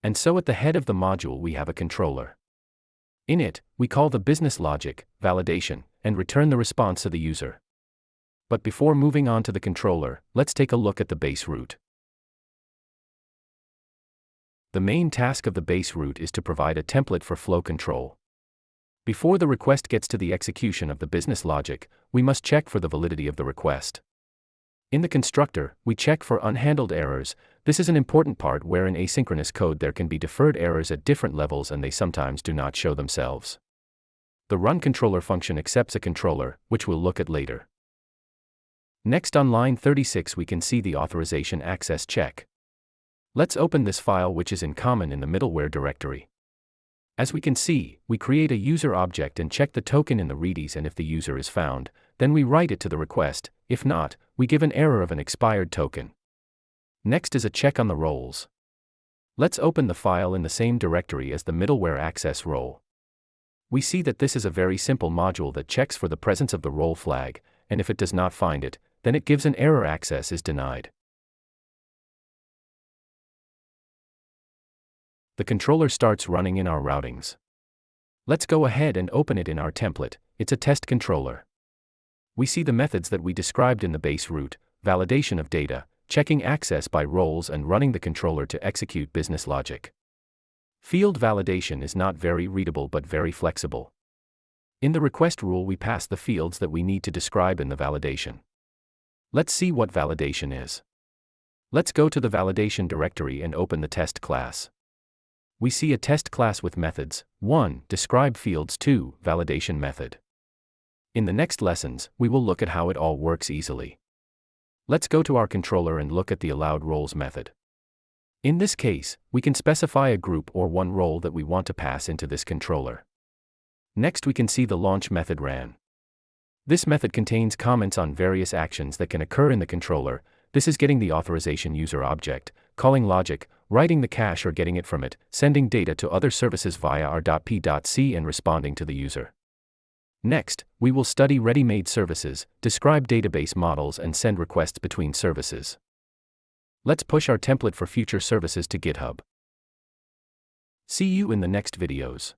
And so at the head of the module we have a controller. In it, we call the business logic, validation, and return the response to the user. But before moving on to the controller, let's take a look at the base root. The main task of the base root is to provide a template for flow control. Before the request gets to the execution of the business logic, we must check for the validity of the request. In the constructor, we check for unhandled errors. This is an important part where in asynchronous code there can be deferred errors at different levels and they sometimes do not show themselves. The run controller function accepts a controller, which we'll look at later. Next on line 36 we can see the authorization access check. Let's open this file which is in common in the middleware directory. As we can see, we create a user object and check the token in the redis, and if the user is found, then we write it to the request. If not, we give an error of an expired token. Next is a check on the roles. Let's open the file in the same directory as the middleware access role. We see that this is a very simple module that checks for the presence of the role flag, and if it does not find it, then it gives an error access is denied. The controller starts running in our routings. Let's go ahead and open it in our template. It's a test controller. We see the methods that we described in the base root: validation of data, checking access by roles, and running the controller to execute business logic. Field validation is not very readable but very flexible. In the request rule we pass the fields that we need to describe in the validation. Let's see what validation is. Let's go to the validation directory and open the test class. We see a test class with methods: 1. Describe fields, 2. Validation method. In the next lessons, we will look at how it all works easily. Let's go to our controller and look at the allowed roles method. In this case, we can specify a group or one role that we want to pass into this controller. Next we can see the launch method ran. This method contains comments on various actions that can occur in the controller. This is getting the authorization user object, calling logic, writing the cache or getting it from it, sending data to other services via r.p.c and responding to the user. Next, we will study ready-made services, describe database models and send requests between services. Let's push our template for future services to GitHub. See you in the next videos.